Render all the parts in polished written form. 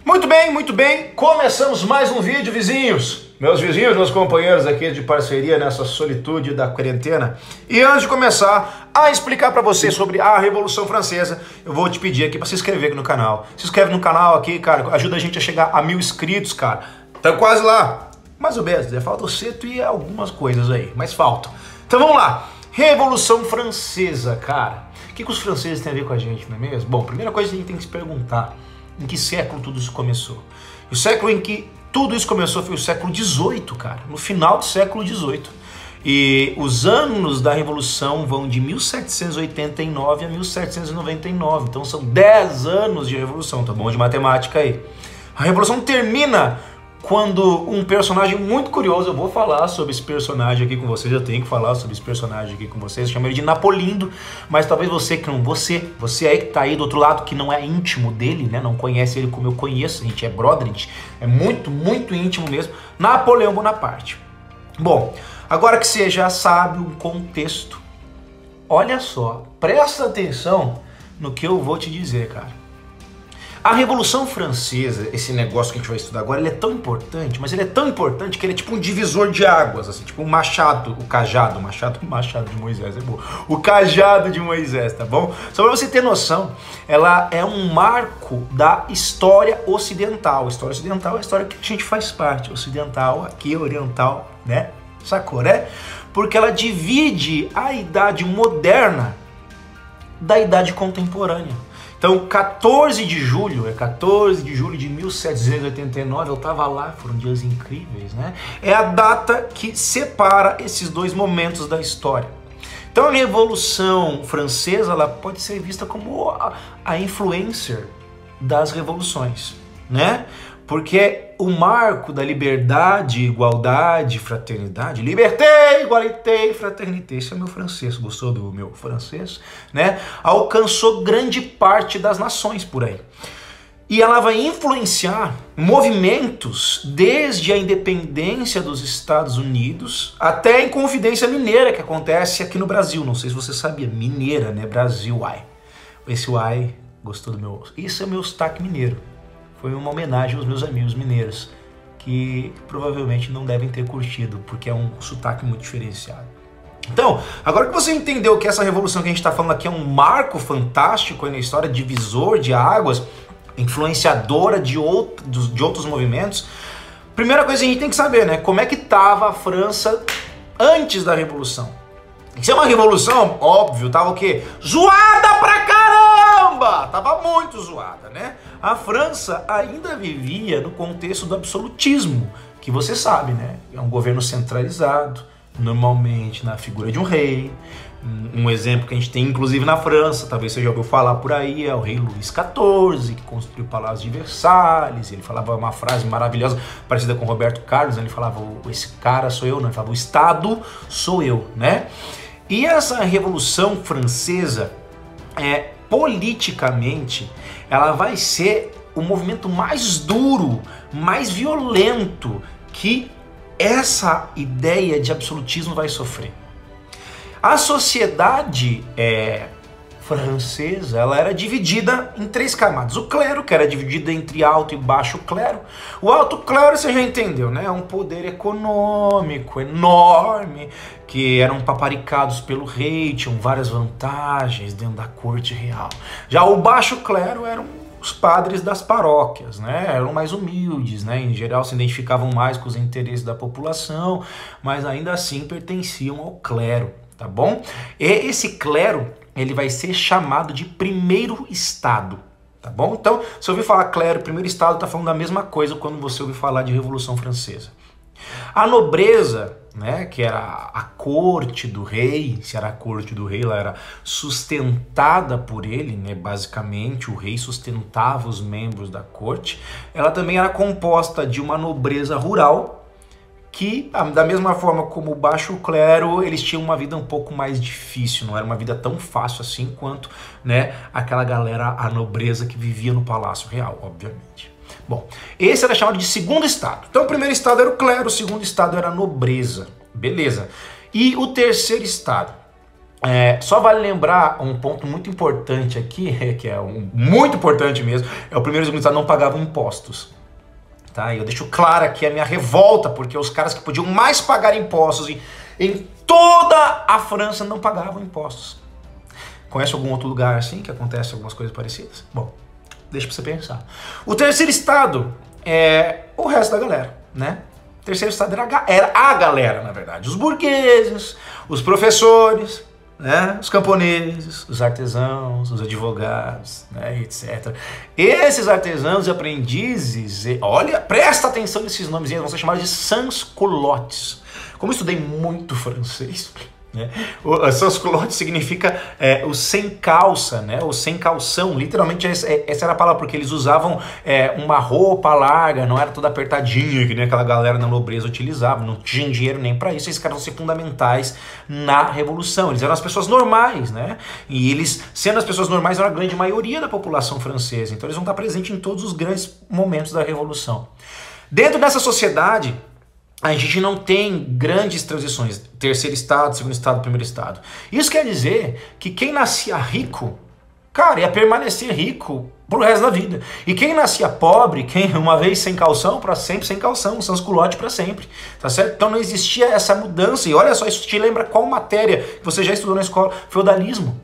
Muito bem, começamos mais um vídeo, vizinhos. Meus vizinhos, meus companheiros aqui de parceria nessa solitude da quarentena. E antes de começar a explicar pra você sobre a Revolução Francesa, eu vou te pedir aqui pra se inscrever aqui no canal. Se inscreve no canal aqui, cara, ajuda a gente a chegar a 1000 inscritos, cara. Tá quase lá. Mais ou menos, falta o cento e algumas coisas aí, mas faltam. Então vamos lá. Revolução Francesa, cara. O que os franceses têm a ver com a gente, não é mesmo? Bom, primeira coisa que a gente tem que se perguntar: em que século tudo isso começou? O século em que tudo isso começou foi o século XVIII, cara. No final do século XVIII. E os anos da Revolução vão de 1789 a 1799. Então são 10 anos de Revolução, tá bom? De matemática aí. A Revolução termina quando um personagem muito curioso, eu vou falar sobre esse personagem aqui com vocês, eu tenho que falar sobre esse personagem aqui com vocês, chamo ele de Napolindo, mas talvez você que não, você aí que tá aí do outro lado, que não é íntimo dele, né, não conhece ele como eu conheço, a gente é brother, a gente é muito íntimo mesmo, Napoleão Bonaparte. Bom, agora que você já sabe o contexto, olha só, presta atenção no que eu vou te dizer, cara. A Revolução Francesa, esse negócio que a gente vai estudar agora, ele é tão importante, mas ele é tão importante que ele é tipo um divisor de águas, assim, tipo um machado, o cajado de Moisés, é bom. O cajado de Moisés, tá bom? Só pra você ter noção, ela é um marco da história ocidental. A história ocidental é a história que a gente faz parte, ocidental, aqui, oriental, né? Sacou, né? Porque ela divide a idade moderna da idade contemporânea. Então, 14 de julho de 1789, eu tava lá, foram dias incríveis, né? É a data que separa esses dois momentos da história. Então, a Revolução Francesa, ela pode ser vista como a influencer das revoluções, né? Porque é o marco da liberdade, igualdade, fraternidade. Liberté, igualité, fraternité. Esse é o meu francês. Gostou do meu francês? Né? Alcançou grande parte das nações por aí. E ela vai influenciar movimentos desde a independência dos Estados Unidos até a Inconfidência Mineira, que acontece aqui no Brasil. Não sei se você sabia. Mineira, né? Brasil, uai. Esse uai, gostou do meu... Isso é o meu sotaque mineiro. Foi uma homenagem aos meus amigos mineiros, que provavelmente não devem ter curtido, porque é um sotaque muito diferenciado. Então, agora que você entendeu que essa revolução que a gente está falando aqui é um marco fantástico na história, divisor de águas, influenciadora de outros movimentos, primeira coisa que a gente tem que saber, né? Como é que estava a França antes da revolução? Se é uma revolução, óbvio, tava o quê? Zoada pra caramba! Tava muito zoada, né? A França ainda vivia no contexto do absolutismo, que você sabe, né? É um governo centralizado, normalmente na figura de um rei. Um exemplo que a gente tem, inclusive, na França, talvez você já ouviu falar por aí, é o rei Luís XIV, que construiu o Palácio de Versalhes. Ele falava uma frase maravilhosa, parecida com Roberto Carlos, ele falava, esse cara sou eu, não, ele falava, o Estado sou eu, né? E essa Revolução Francesa, politicamente, ela vai ser o movimento mais duro, mais violento que essa ideia de absolutismo vai sofrer. A sociedade francesa, ela era dividida em 3 camadas. O clero, que era dividido entre alto e baixo clero. O alto clero, você já entendeu, né? É um poder econômico enorme, que eram paparicados pelo rei, tinham várias vantagens dentro da corte real. Já o baixo clero eram os padres das paróquias, né? Eram mais humildes, né? Em geral se identificavam mais com os interesses da população, mas ainda assim pertenciam ao clero, tá bom? E esse clero, ele vai ser chamado de primeiro estado, tá bom? Então, se ouvir falar clero, primeiro estado, tá falando da mesma coisa quando você ouvir falar de Revolução Francesa. A nobreza, né, que era a corte do rei, se era a corte do rei, ela era sustentada por ele, né, basicamente o rei sustentava os membros da corte. Ela também era composta de uma nobreza rural, que, da mesma forma como o baixo clero, eles tinham uma vida um pouco mais difícil, não era uma vida tão fácil assim quanto, né, aquela galera, a nobreza que vivia no Palácio Real, obviamente. Bom, esse era chamado de segundo estado. Então o primeiro estado era o clero, o segundo estado era a nobreza, beleza. E o terceiro estado Só vale lembrar um ponto muito importante aqui, que é muito importante mesmo, o primeiro ministro não pagavam impostos. Tá? E eu deixo claro aqui a minha revolta, porque os caras que podiam mais pagar impostos em toda a França não pagavam impostos. Conhece algum outro lugar assim que acontece algumas coisas parecidas? Bom, deixa pra você pensar. O terceiro estado é o resto da galera, né? O terceiro estado era a galera, na verdade. Os burgueses, os professores, né? Os camponeses, os artesãos, os advogados, né? Etc. Esses artesãos e aprendizes, olha, presta atenção nesses nomes, vão ser chamados de sans-culottes. Como eu estudei muito francês, né? O sans-culottes significa o sem calça, né? O sem calção. Literalmente essa era a palavra, porque eles usavam uma roupa larga, não era toda apertadinha, que nem aquela galera da nobreza utilizava, não tinha dinheiro nem para isso. Esses caras vão ser fundamentais na Revolução. Eles eram as pessoas normais, né? E eles, sendo as pessoas normais, eram a grande maioria da população francesa. Então eles vão estar presentes em todos os grandes momentos da Revolução. Dentro dessa sociedade, a gente não tem grandes transições, terceiro estado, segundo estado, primeiro estado. Isso quer dizer que quem nascia rico, cara, ia permanecer rico pro resto da vida. E quem nascia pobre, quem uma vez sem calção, para sempre sem calção, sans-culotte para sempre, tá certo? Então não existia essa mudança. E olha só, isso te lembra qual matéria que você já estudou na escola? Feudalismo.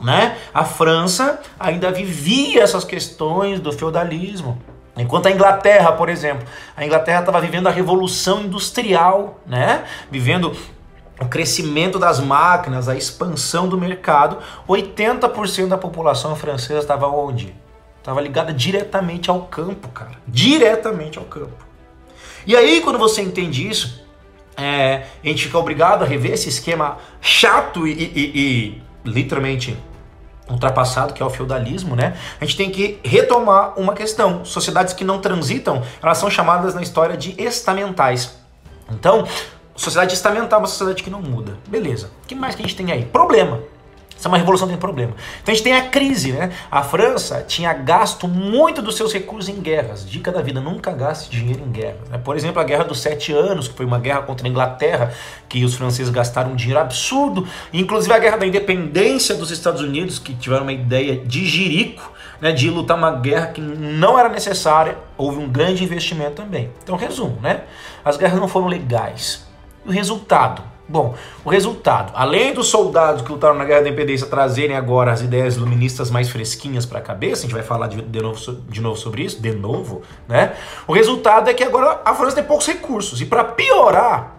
Né? A França ainda vivia essas questões do feudalismo. Enquanto a Inglaterra, por exemplo, a Inglaterra estava vivendo a Revolução Industrial, né? Vivendo o crescimento das máquinas, a expansão do mercado, 80% da população francesa estava onde? Estava ligada diretamente ao campo, cara. Diretamente ao campo. E aí, quando você entende isso, a gente fica obrigado a rever esse esquema chato e literalmente ultrapassado, que é o feudalismo, né? A gente tem que retomar uma questão. Sociedades que não transitam, elas são chamadas na história de estamentais. Então, sociedade estamental é uma sociedade que não muda. Beleza. O que mais que a gente tem aí? Problema. Essa é uma revolução, tem problema. Então a gente tem a crise, né? A França tinha gasto muito dos seus recursos em guerras. Dica da vida, nunca gaste dinheiro em guerra, né? Por exemplo, a Guerra dos 7 Anos, que foi uma guerra contra a Inglaterra, que os franceses gastaram um dinheiro absurdo. Inclusive a Guerra da Independência dos Estados Unidos, que tiveram uma ideia de jirico, né? De lutar uma guerra que não era necessária. Houve um grande investimento também. Então, resumo, né? As guerras não foram legais. E o resultado? Bom, o resultado, além dos soldados que lutaram na Guerra da Independência trazerem agora as ideias iluministas mais fresquinhas para a cabeça, a gente vai falar de novo sobre isso, né? O resultado é que agora a França tem poucos recursos. E para piorar,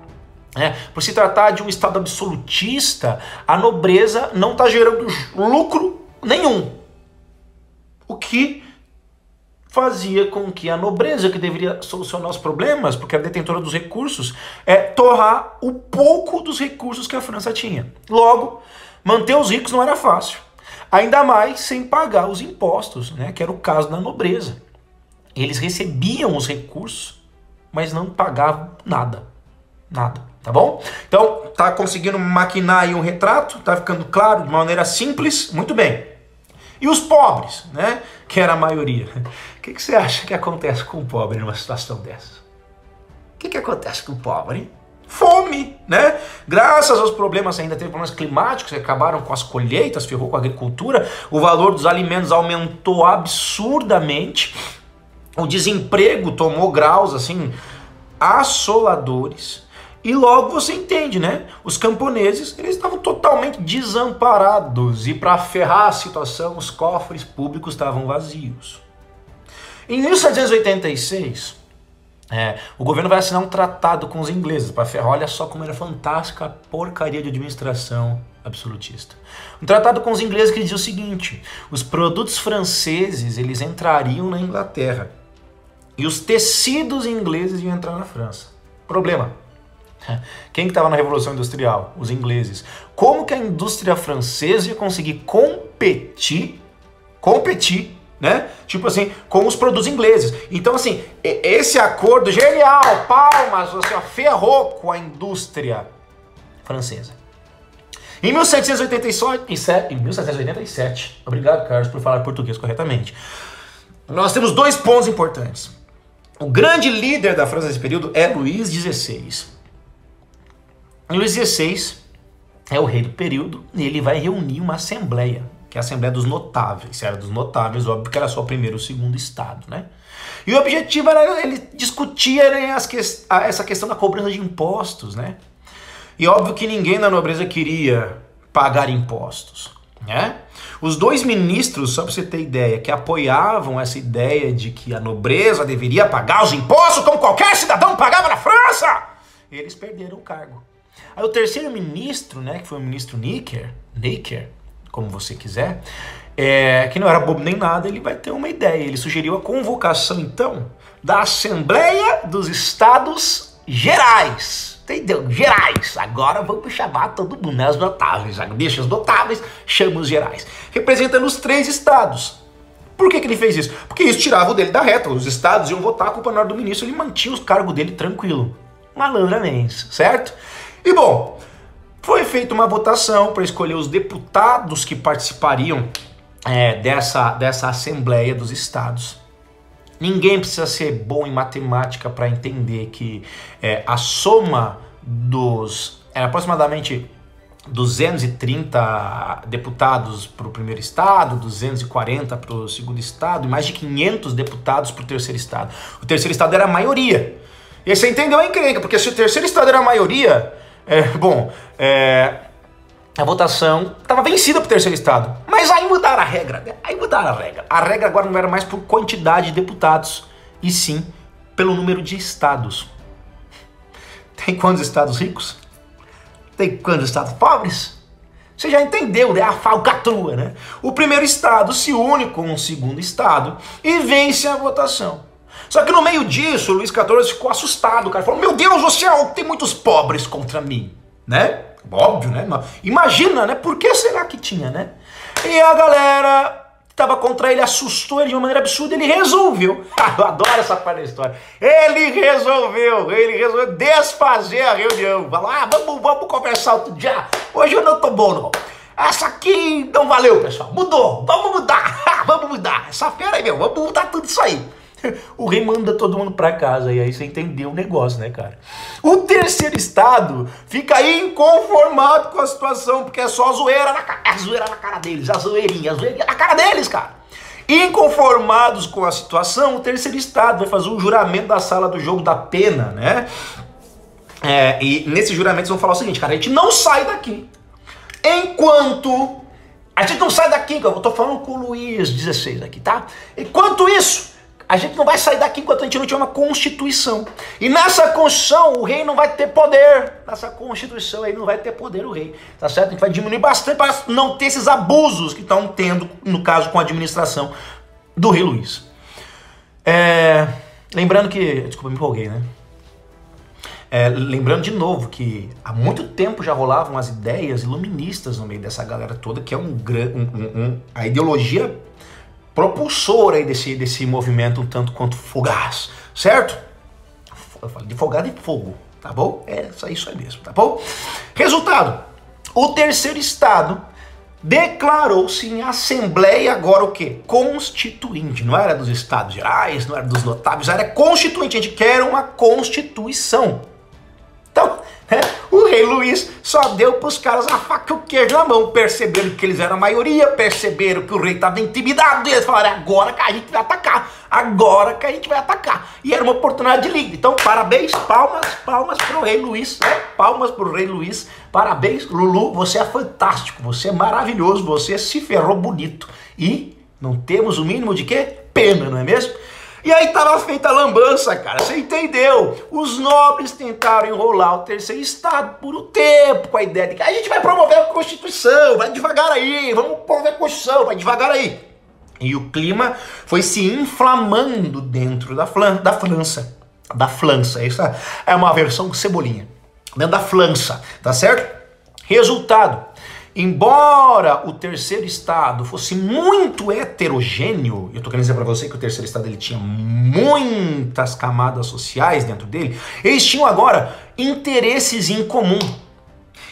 por se tratar de um Estado absolutista, a nobreza não está gerando lucro nenhum. O que fazia com que a nobreza, que deveria solucionar os problemas, porque era detentora dos recursos, torrar o pouco dos recursos que a França tinha. Logo, manter os ricos não era fácil. Ainda mais sem pagar os impostos, né, que era o caso da nobreza. Eles recebiam os recursos, mas não pagavam nada. Nada, tá bom? Então, tá conseguindo maquinar aí um retrato? Tá ficando claro de uma maneira simples? Muito bem. E os pobres, né? Que era a maioria. O que você acha que acontece com o pobre numa situação dessa? O que acontece com o pobre? Fome, né? Graças aos problemas, ainda teve problemas climáticos que acabaram com as colheitas, ferrou com a agricultura, o valor dos alimentos aumentou absurdamente, o desemprego tomou graus assim assoladores. E logo você entende, né? Os camponeses, eles estavam totalmente desamparados e para ferrar a situação, os cofres públicos estavam vazios. Em 1786, o governo vai assinar um tratado com os ingleses para ferrar. Olha só como era fantástica a porcaria de administração absolutista. Um tratado com os ingleses que dizia o seguinte: os produtos franceses, eles entrariam na Inglaterra e os tecidos ingleses iam entrar na França. Problema. Quem que estava na Revolução Industrial? Os ingleses. Como que a indústria francesa ia conseguir competir, né? Tipo assim, com os produtos ingleses. Então assim, esse acordo genial, palmas, você ferrou com a indústria francesa. Em 1787, obrigado, Carlos, por falar português corretamente, nós temos dois pontos importantes. O grande líder da França nesse período é Luís XVI. Luís XVI é o rei do período, e ele vai reunir uma assembleia, que é a Assembleia dos Notáveis. Se era dos Notáveis, óbvio que era só o primeiro e o segundo estado, né? E o objetivo era ele discutir essa questão da cobrança de impostos, né? E óbvio que ninguém na nobreza queria pagar impostos, né? Os dois ministros, só para você ter ideia, que apoiavam essa ideia de que a nobreza deveria pagar os impostos como qualquer cidadão pagava na França, eles perderam o cargo. Aí o terceiro ministro, né, que foi o ministro Necker, como você quiser, que não era bobo nem nada, ele vai ter uma ideia. Ele sugeriu a convocação, então, da Assembleia dos Estados Gerais. Entendeu? Gerais. Agora vamos chamar todo mundo, né? Os notáveis. Deixa os notáveis, chama os gerais. Representando os 3 estados. Por que ele fez isso? Porque isso tirava o dele da reta. Os estados iam votar, a culpa não era do ministro, ele mantinha os cargos dele tranquilo. Malandramente, certo? E bom, foi feita uma votação para escolher os deputados que participariam dessa Assembleia dos Estados. Ninguém precisa ser bom em matemática para entender que a soma era aproximadamente 230 deputados para o primeiro estado, 240 para o segundo estado e mais de 500 deputados para o terceiro estado. O terceiro estado era a maioria. E aí você entendeu a encrenca, porque se o terceiro estado era a maioria, a votação estava vencida para o terceiro estado. Mas aí mudaram a regra, né? A regra agora não era mais por quantidade de deputados, e sim pelo número de estados. Tem quantos estados ricos? Tem quantos estados pobres? Você já entendeu, né? A falcatrua, né? O primeiro estado se une com o segundo estado e vence a votação. Só que no meio disso, o Luís XIV ficou assustado, cara. Falou, meu Deus do céu, tem muitos pobres contra mim, né? Óbvio, né? Imagina, né? Por que será que tinha, né? E a galera que estava contra ele assustou ele de uma maneira absurda. Ele resolveu, eu adoro essa parte da história, ele resolveu desfazer a reunião. Falou, vamos conversar outro dia. Hoje eu não tô bom, não. Essa aqui não valeu, pessoal. Mudou, vamos mudar. Essa fera aí, vamos mudar tudo isso aí. O rei manda todo mundo pra casa, e aí você entendeu o negócio, né, cara? O terceiro estado fica inconformado com a situação, porque é só zoeira na cara deles, a zoeirinha na cara deles, cara. Inconformados com a situação, o terceiro estado vai fazer o juramento da sala do jogo da pena, né? E nesse juramento eles vão falar o seguinte, cara, a gente não sai daqui enquanto... A gente não sai daqui, eu tô falando com o Luís XVI aqui, tá? Enquanto isso... A gente não vai sair daqui enquanto a gente não tiver uma Constituição. E nessa Constituição o rei não vai ter poder. Nessa Constituição aí não vai ter poder o rei. Tá certo? A gente vai diminuir bastante para não ter esses abusos que estão tendo, no caso, com a administração do rei Luís. Lembrando que... Desculpa, me empolguei, né? Lembrando de novo que há muito tempo já rolavam as ideias iluministas no meio dessa galera toda, que é a ideologia propulsora aí desse movimento um tanto quanto fugaz, certo? Eu falo de fogado e fogo, tá bom? Isso aí mesmo, tá bom? Resultado, o terceiro estado declarou-se em assembleia agora o quê? Constituinte. Não era dos estados gerais, não era dos notáveis, era constituinte. A gente quer uma constituição. Então, o rei Luís só deu para os caras a faca e o queijo na mão. Perceberam que eles eram a maioria, perceberam que o rei estava intimidado, e eles falaram, agora que a gente vai atacar, E era uma oportunidade de liga. Então, parabéns, palmas para o rei Luís, né? Palmas para o rei Luís, parabéns, Lulu, você é fantástico, você é maravilhoso, você se ferrou bonito. E não temos o mínimo de quê? Pena, não é mesmo? E aí tava feita a lambança, cara, você entendeu? Os nobres tentaram enrolar o terceiro estado por um tempo com a ideia de que a gente vai promover a Constituição, vai devagar aí, vamos promover a Constituição, vai devagar aí. E o clima foi se inflamando dentro da França. Essa é uma versão cebolinha. Dentro da França, tá certo? Resultado. Embora o terceiro estado fosse muito heterogêneo, eu tô querendo dizer para você que o terceiro estado ele tinha muitas camadas sociais dentro dele, eles tinham agora interesses em comum.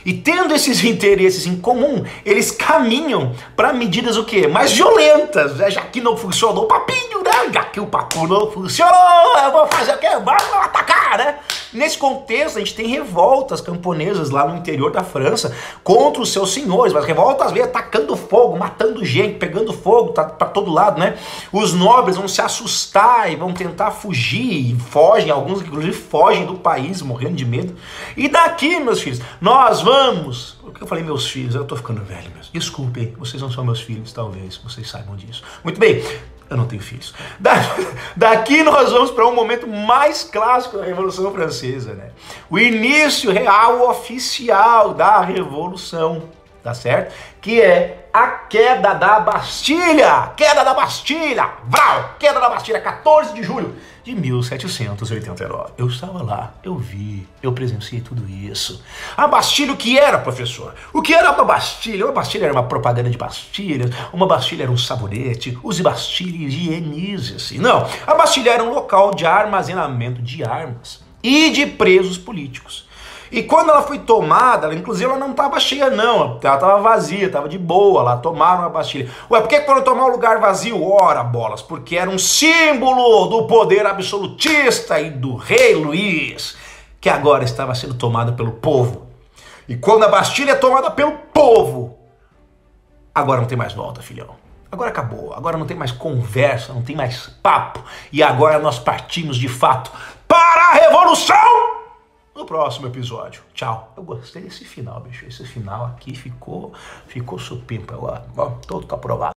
E tendo esses interesses em comum, eles caminham para medidas o quê? Mais violentas, né? Já que não funcionou o papinho, né? já que o papo não funcionou, eu vou fazer o quê? Vamos atacar, né? Nesse contexto, a gente tem revoltas camponesas lá no interior da França contra os seus senhores, mas revoltas às vezes atacando fogo, matando gente, pegando fogo, tá pra todo lado, né? Os nobres vão se assustar e vão tentar fugir, e fogem, alguns inclusive fogem do país, morrendo de medo. E daqui, meus filhos, nós vamos... Por que eu falei meus filhos? Eu tô ficando velho mesmo. Desculpem, vocês não são meus filhos, talvez vocês saibam disso. Muito bem. Eu não tenho filhos. Daqui nós vamos para um momento mais clássico da Revolução Francesa, né? O início real oficial da Revolução, tá certo? Que é a queda da Bastilha. Queda da Bastilha. Vrau! Queda da Bastilha, 14 de julho de 1789. Eu estava lá, eu vi, eu presenciei tudo isso. A Bastilha, o que era, professor? O que era uma Bastilha? Uma Bastilha era uma propaganda de pastilhas, uma Bastilha era um sabonete, use Bastilha e higienize-se. Não, a Bastilha era um local de armazenamento de armas e de presos políticos. E quando ela foi tomada, inclusive ela não estava cheia não, ela estava vazia, estava de boa, lá tomaram a Bastilha. Ué, por que foram tomar um lugar vazio? Ora, bolas, porque era um símbolo do poder absolutista e do rei Luís, que agora estava sendo tomado pelo povo. E quando a Bastilha é tomada pelo povo, agora não tem mais volta, filhão. Agora acabou, agora não tem mais conversa, não tem mais papo. E agora nós partimos de fato para a Revolução! No próximo episódio. Tchau. Eu gostei desse final, bicho. Esse final aqui ficou supimpa. Todo aprovado.